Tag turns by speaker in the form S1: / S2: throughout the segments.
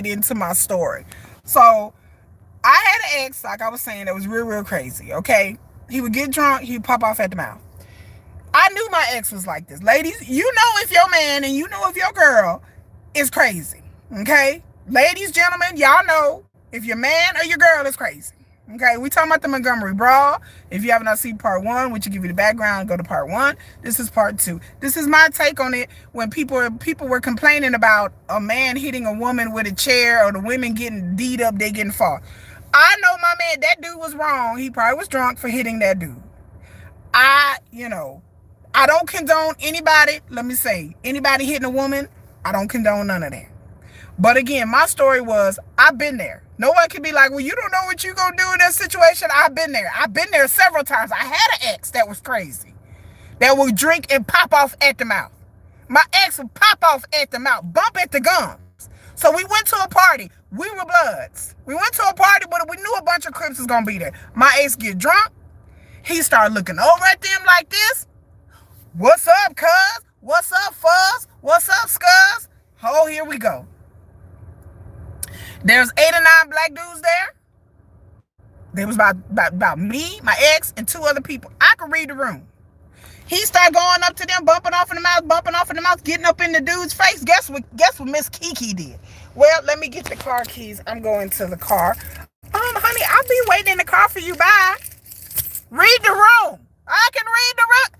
S1: into my story. So I had an ex, like I was saying, that was real, real crazy. Okay, he would get drunk, he'd pop off at the mouth. I knew my ex was like this. Ladies, you know if your man and you know if your girl is crazy. Okay? Ladies, gentlemen, y'all know if your man or your girl is crazy. Okay, we talking about the Montgomery Brawl. If you have not seen part one, which will give you the background, go to part one. This is part two. This is my take on it. When people were complaining about a man hitting a woman with a chair or the women getting beat up, they getting fought. I know my man, that dude was wrong. He probably was drunk for hitting that dude. I don't condone anybody, let me say, anybody hitting a woman. I don't condone none of that. But again, my story was, I've been there. No one can be like, well, you don't know what you're going to do in that situation. I've been there. I've been there several times. I had an ex that was crazy, that would drink and pop off at the mouth. My ex would pop off at the mouth, bump at the gums. So we went to a party. We were bloods. We went to a party, but we knew a bunch of Crips was going to be there. My ex get drunk. He started looking over at them like this. What's up, cuz? What's up, fuzz? What's up, scuzz? Oh, here we go. There's 8 or 9 black dudes there. There was about me, my ex, and 2 other people. I could read the room. He started going up to them, bumping off in the mouth, getting up in the dude's face. Guess what Miss Kiki did? Well, let me get the car keys. I'm going to the car. Honey, I'll be waiting in the car for you. Bye. Read the room. I can read the room.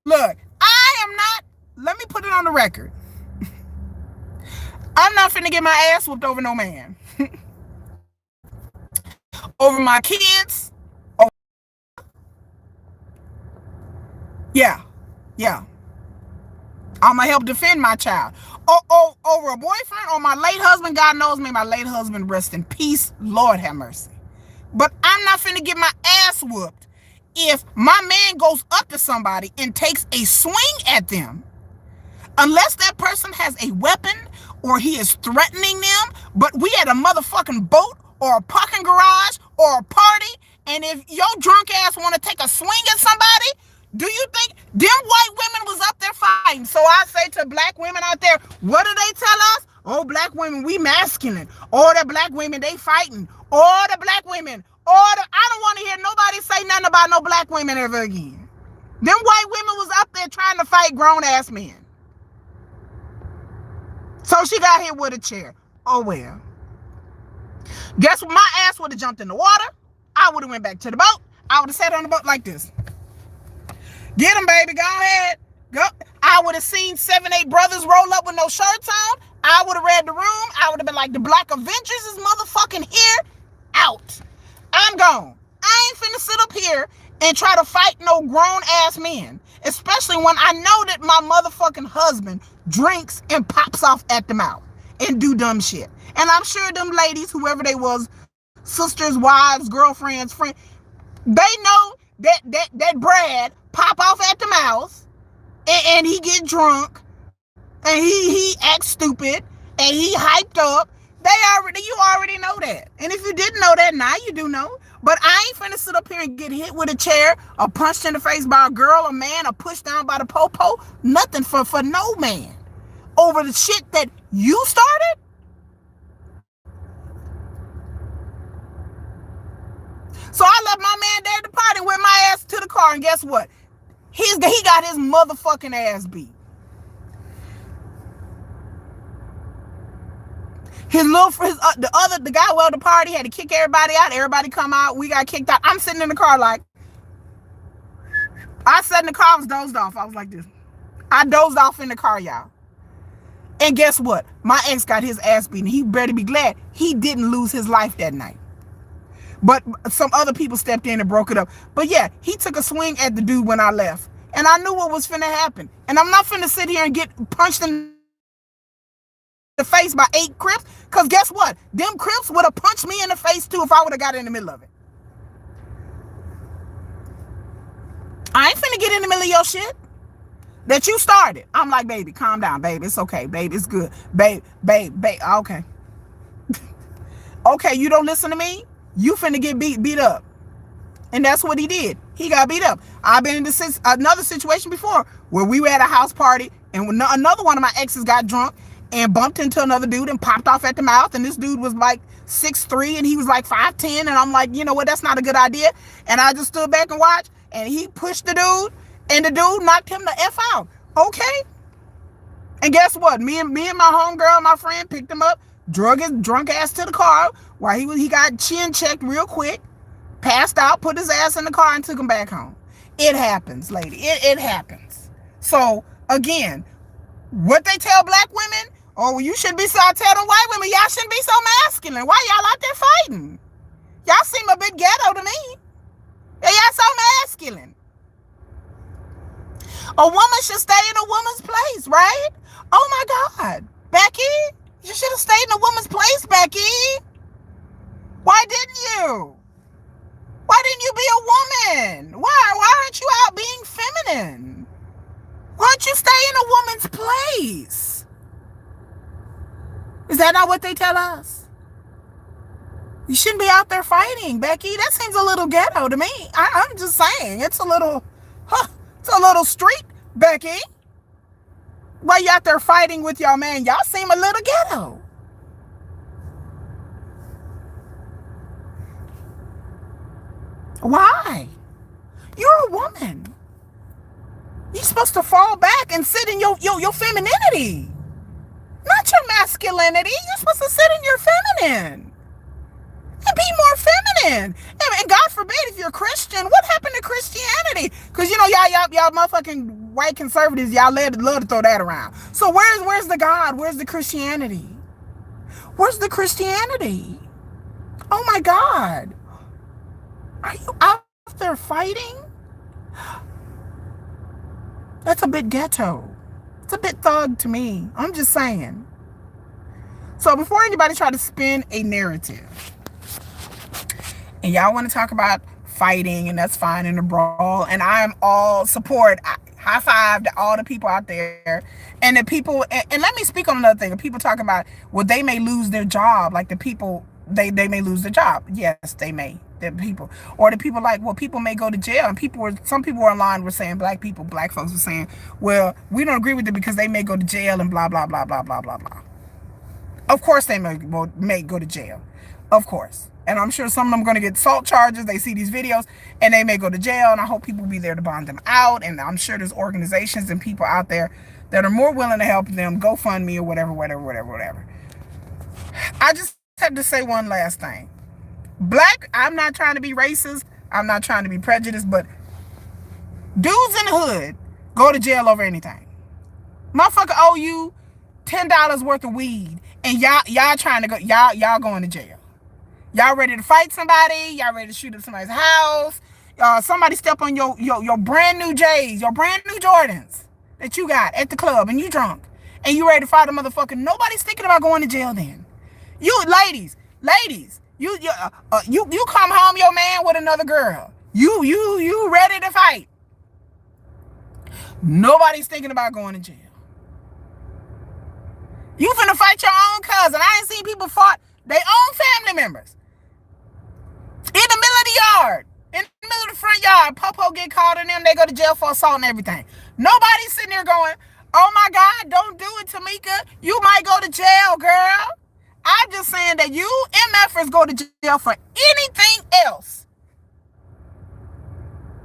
S1: Look, I am not, let me put it on the record. I'm not finna get my ass whooped over no man. Over my kids. Over, yeah. I'm gonna help defend my child. Over a boyfriend or my late husband. God knows me, my late husband, rest in peace. Lord have mercy. But I'm not finna get my ass whooped if my man goes up to somebody and takes a swing at them. Unless that person has a weapon or he is threatening them, but we at a motherfucking boat or a parking garage or a party, and if your drunk ass want to take a swing at somebody, do you think them white women was up there fighting? So I say to black women out there, what do they tell us? Oh, black women, we masculine. Or the black women, they fighting. Or the black women. I don't want to hear nobody say nothing about no black women ever again. Them white women was up there trying to fight grown-ass men. So she got hit with a chair. Oh, well. Guess what? My ass would have jumped in the water. I would have went back to the boat. I would have sat on the boat like this. Get him, baby. Go ahead. Go. I would have seen 7, 8 brothers roll up with no shirts on. I would have read the room. I would have been like, the Black Avengers is motherfucking here. Out. I'm gone. I ain't finna sit up here and try to fight no grown-ass men. Especially when I know that my motherfucking husband drinks and pops off at the mouth and do dumb shit. And I'm sure them ladies, whoever they was, sisters, wives, girlfriends, friends, they know that Brad pop off at the mouth and he get drunk and he acts stupid and he hyped up. You already know that. And if you didn't know that, now you do know. But I ain't finna sit up here and get hit with a chair or punched in the face by a girl, a man, or pushed down by the popo. Nothing for no man. Over the shit that you started? So I left my man there at the party, went my ass to the car, and guess what? He got his motherfucking ass beat. The guy who held the party had to kick everybody out. Everybody come out. We got kicked out. I'm sitting in the car like, I sat in the car, I was dozed off. I was like this. I dozed off in the car, y'all. And guess what? My ex got his ass beaten. He better be glad he didn't lose his life that night. But some other people stepped in and broke it up. But yeah, he took a swing at the dude when I left. And I knew what was finna happen. And I'm not finna sit here and get punched in the face by 8 Crips. Because guess what? Them Crips would have punched me in the face too if I would have got in the middle of it. I ain't finna get in the middle of your shit that you started. I'm like, baby, calm down, baby. It's okay, baby. It's good. Babe, okay. Okay, you don't listen to me? You finna get beat up. And that's what he did. He got beat up. I've been in another situation before where we were at a house party and another one of my exes got drunk and bumped into another dude and popped off at the mouth. And this dude was like 6'3" and he was like 5'10". And I'm like, you know what? That's not a good idea. And I just stood back and watched. And he pushed the dude, and the dude knocked him the F out. Okay. And guess what? Me and my homegirl, my friend, picked him up, drug his drunk ass to the car while he got chin checked real quick, passed out, put his ass in the car, and took him back home. It happens, lady. It happens. So again, what they tell black women, oh, well, you shouldn't be so, I tell them white women, y'all shouldn't be so masculine. Why y'all out there fighting? Y'all seem a bit ghetto to me. Yeah, y'all so masculine. A woman should stay in a woman's place, right? Oh my God. Becky, you should have stayed in a woman's place, Becky. Why didn't you? Why didn't you be a woman? Why aren't you out being feminine? Why don't you stay in a woman's place? Is that not what they tell us? You shouldn't be out there fighting, Becky. That seems a little ghetto to me. I'm just saying, it's a little street, Becky. Why you out there fighting with y'all man? Y'all seem a little ghetto. Why? You're a woman. You're supposed to fall back and sit in your femininity, not your masculinity. You're supposed to sit in your feminine and be more feminine. And God forbid, if you're a Christian, what happened to Christianity? Because y'all motherfucking white conservatives, y'all love to throw that around. So where's the God? Where's the Christianity? Where's the Christianity? Oh my God. Are you out there fighting? That's a bit ghetto. It's a bit thug to me. I'm just saying. So before anybody try to spin a narrative, and y'all want to talk about fighting, and that's fine, in a brawl, and I am all support. High five to all the people out there. And the people, and let me speak on another thing. People talk about, well, they may lose their job. Like the people, they may lose their job. Yes, they may. The people, or the people like, well, people may go to jail. And some people were online were saying, black folks were saying, well, we don't agree with it because they may go to jail and blah, blah, blah, blah, blah, blah, blah. Of course they may go to jail. Of course. And I'm sure some of them are going to get assault charges. They see these videos and they may go to jail. And I hope people will be there to bond them out. And I'm sure there's organizations and people out there that are more willing to help them, GoFundMe or whatever. I just have to say one last thing. I'm not trying to be racist. I'm not trying to be prejudiced, but dudes in the hood go to jail over anything. Motherfucker owe you $10 worth of weed and y'all trying to go, y'all going to jail. Y'all ready to fight somebody? Y'all ready to shoot up somebody's house? Somebody step on your brand new J's, your brand new Jordans that you got at the club, and you drunk, and you ready to fight a motherfucker. Nobody's thinking about going to jail then. You ladies, you come home, your man with another girl. You ready to fight? Nobody's thinking about going to jail. You finna fight your own cousin. I ain't seen people fought their own family members. In the middle of the yard, in the middle of the front yard, Popo get caught in them, they go to jail for assault and everything. Nobody's sitting there going, oh my God, don't do it, Tamika. You might go to jail, girl. I'm just saying that you MFers go to jail for anything else.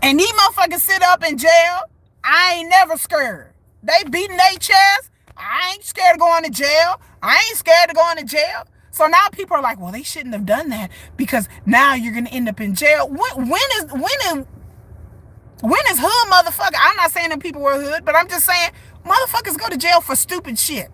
S1: And these motherfuckers sit up in jail. I ain't never scared. They beating their chest. I ain't scared of going to jail. I ain't scared of going to jail. So now people are like, well, they shouldn't have done that because now you're going to end up in jail. When is hood, motherfucker? I'm not saying that people were hood, but I'm just saying motherfuckers go to jail for stupid shit.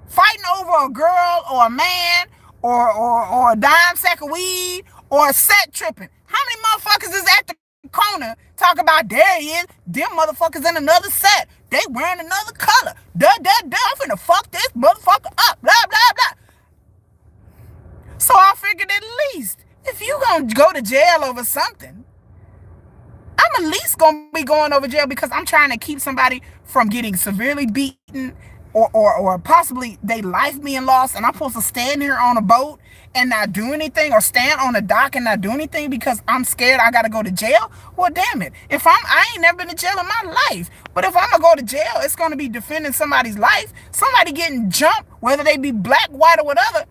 S1: Fighting over a girl or a man or a dime sack of weed or a set tripping. How many motherfuckers is at the corner talk about there he is, them motherfuckers in another set. They wearing another color. I'm finna fuck this motherfucker up. Blah, blah, blah. So I figured at least if you gonna go to jail over something, I'm at least gonna be going over jail because I'm trying to keep somebody from getting severely beaten or possibly they life being lost, and I'm supposed to stand here on a boat and not do anything, or stand on a dock and not do anything because I'm scared I gotta go to jail? Well, damn it. I ain't never been to jail in my life, but if I'm gonna go to jail, it's gonna be defending somebody's life, somebody getting jumped, whether they be black, white, or whatever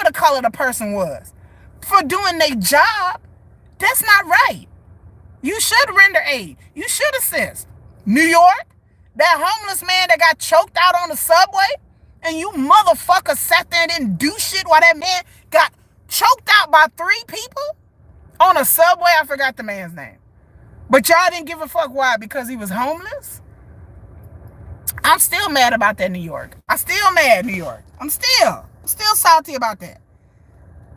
S1: the color the person was, for doing their job. That's not right. You should render aid. You should assist. New York, that homeless man that got choked out on the subway, and you motherfucker sat there and didn't do shit while that man got choked out by 3 people on a subway. I forgot the man's name. But y'all didn't give a fuck. Why? Because he was homeless? I'm still mad about that, New York. I'm still mad, New York. I'm still salty about that.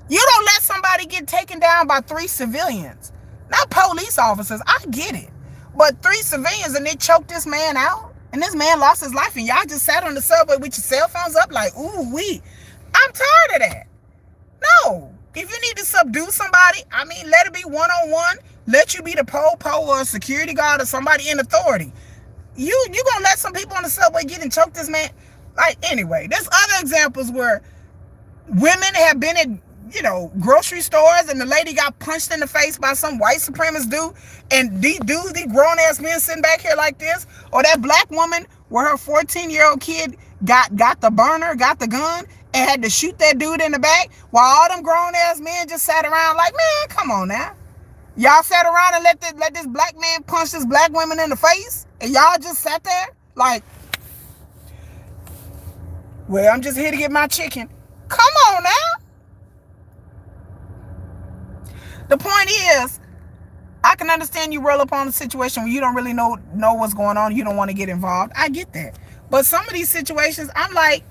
S1: You don't let somebody get taken down by 3 civilians. Not police officers. I get it. But 3 civilians, and they choked this man out, and this man lost his life, and y'all just sat on the subway with your cell phones up like, ooh, wee. I'm tired of that. No. If you need to subdue somebody, I mean, let it be one-on-one. Let you be the po-po or a security guard or somebody in authority. You gonna let some people on the subway get and choke this man? Like, anyway, there's other examples where women have been at, grocery stores, and the lady got punched in the face by some white supremacist dude, and these grown ass men sitting back here like this. Or that black woman where her 14-year-old kid got the burner, got the gun, and had to shoot that dude in the back, while all them grown ass men just sat around like, man, come on now. Y'all sat around and let this black man punch this black woman in the face, and y'all just sat there like, well, I'm just here to get my chicken. Come on now. The point is, I can understand you roll up on a situation where you don't really know what's going on. You don't want to get involved. I get that. But some of these situations, I'm like,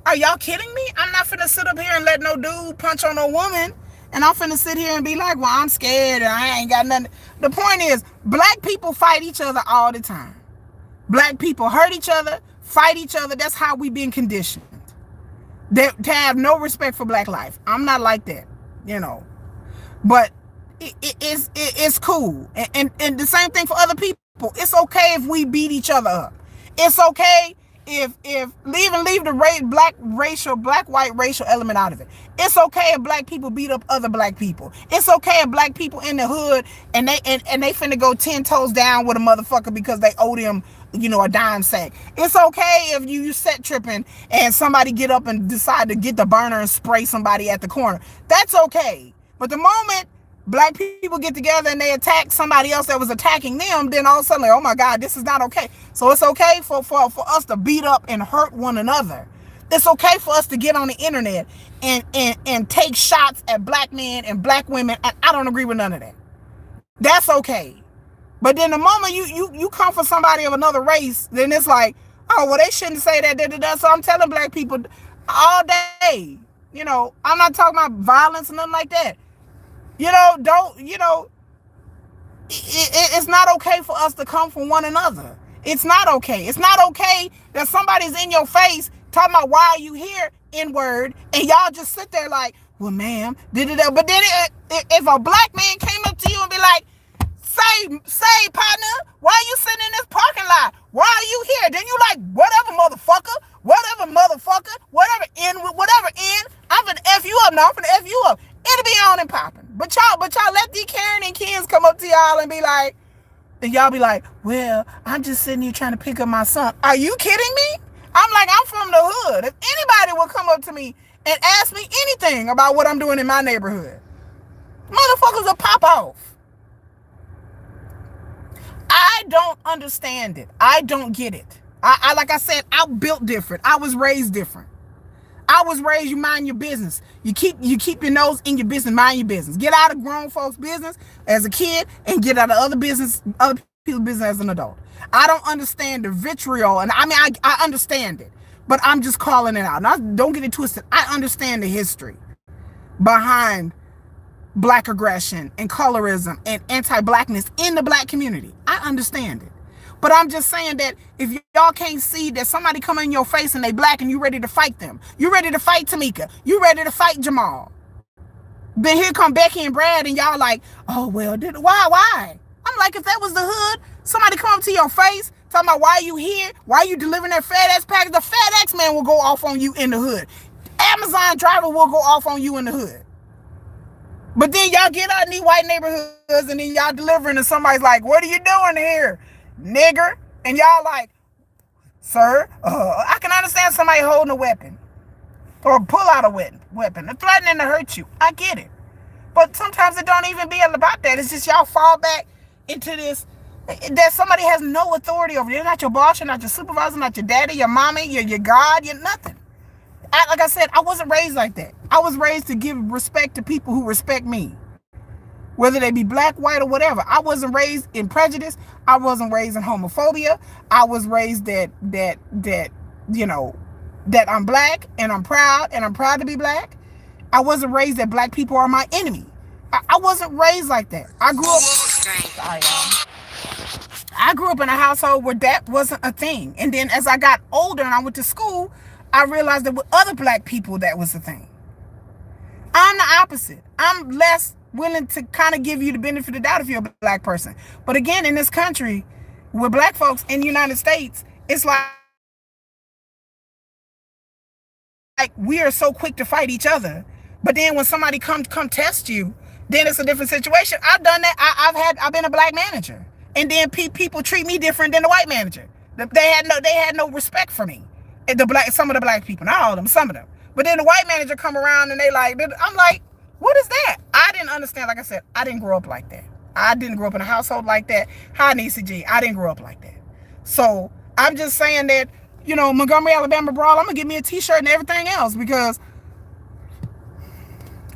S1: are y'all kidding me? I'm not finna sit up here and let no dude punch on no woman. And I'm finna sit here and be like, well, I'm scared and I ain't got nothing. The point is, black people fight each other all the time. Black people hurt each other, fight each other. That's how we been conditioned. To have no respect for black life. I'm not like that, But it's cool. And the same thing for other people. It's okay if we beat each other up. It's okay if leave the black-white racial element out of it. It's okay if black people beat up other black people. It's okay if black people in the hood and they finna go 10 toes down with a motherfucker because they owe them, a dime sack. It's okay if you set tripping and somebody get up and decide to get the burner and spray somebody at the corner. That's okay. But the moment black people get together and they attack somebody else that was attacking them, then all of a sudden, like, oh my God, this is not okay. So it's okay for us to beat up and hurt one another. It's okay for us to get on the internet and take shots at black men and black women. And I don't agree with none of that. That's okay. But then the moment you come for somebody of another race, then it's like, oh, well, they shouldn't say that. So I'm telling black people all day, I'm not talking about violence and nothing like that. It's not okay for us to come for one another. It's not okay. It's not okay that somebody's in your face talking about, why are you here, N-word, and y'all just sit there like, well, ma'am, but then if a black man came up to you and be like, say, partner, why are you sitting in this parking lot? Why are you here? Then you like, whatever, motherfucker, whatever, I'm finna F you up. No, I'm finna F you up. It'll be on and popping. But y'all let these Karen and Kens come up to y'all and be like, and y'all be like, well, I'm just sitting here trying to pick up my son. Are you kidding me? I'm like, I'm from the hood. If anybody would come up to me and ask me anything about what I'm doing in my neighborhood, motherfuckers will pop off. I don't understand it. I don't get it. I like I said, I'm built different. I was raised different. I was raised, you mind your business. You keep your nose in your business, mind your business. Get out of grown folks' business as a kid and get out of other people's business as an adult. I don't understand the vitriol, and I mean, I understand it, but I'm just calling it out. Now, don't get it twisted. I understand the history behind black aggression and colorism and anti-blackness in the black community. I understand it. But I'm just saying that if y'all can't see that somebody come in your face and they black and you ready to fight them, you ready to fight Tamika, you ready to fight Jamal. Then here come Becky and Brad and y'all like, oh, well, why? I'm like, if that was the hood, somebody come up to your face, Talking about why you here? Why you delivering that FedEx package? The FedEx man will go off on you in the hood. Amazon driver will go off on you in the hood. But then y'all get out in these white neighborhoods and then y'all delivering and somebody's like, what are you doing here, nigger? And y'all like, sir, I can understand somebody holding a weapon or pull out a weapon and threatening to hurt you. I get it. But sometimes it don't even be about that. It's just y'all fall back into this, that somebody has no authority over you. They're not your boss, you're not your supervisor, not your daddy, your mommy, your God, you're nothing. Like I said, I wasn't raised like that. I was raised to give respect to people who respect me, whether they be black, white, or whatever. I wasn't raised in prejudice. I wasn't raised in homophobia. I was raised that I'm black and I'm proud to be black. I wasn't raised that black people are my enemy. I wasn't raised like that. I grew up in a household where that wasn't a thing. And then as I got older and I went to school, I realized that with other black people, that was the thing. I'm the opposite. I'm less willing to kind of give you the benefit of the doubt if you're a black person. But again, in this country, with black folks in the United States, it's like we are so quick to fight each other. But then when somebody come test you, then it's a different situation. I've done that. I've been a black manager. And then people treat me different than the white manager. They had no respect for me. Some of the black people, not all of them, some of them. But then the white manager come around and I'm like, what is that? I didn't understand. Like I said, I didn't grow up like that. I didn't grow up in a household like that. Hi, Nisa G. I didn't grow up like that. So I'm just saying that, Montgomery, Alabama brawl, I'm going to get me a t-shirt and everything else because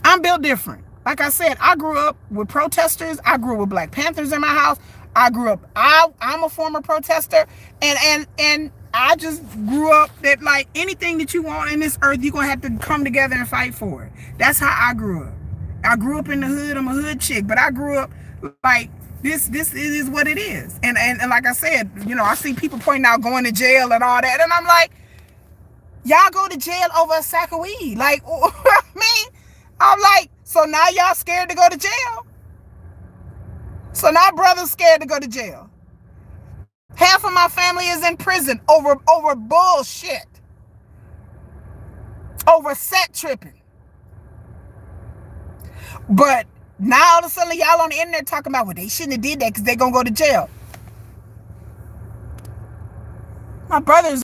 S1: I'm built different. Like I said, I grew up with protesters. I grew up with Black Panthers in my house. I'm a former protester and I just grew up that like anything that you want in this earth, you're going to have to come together and fight for it. That's how I grew up. I grew up in the hood. I'm a hood chick, but I grew up like this is what it is. And like I said, I see people pointing out going to jail and all that. And I'm like, y'all go to jail over a sack of weed. Like, I'm like, so now y'all scared to go to jail? So now brothers scared to go to jail. Half of my family is in prison over bullshit. Over set tripping. But now all of a sudden y'all on the internet talking about, well, they shouldn't have did that because they're going to go to jail. My brothers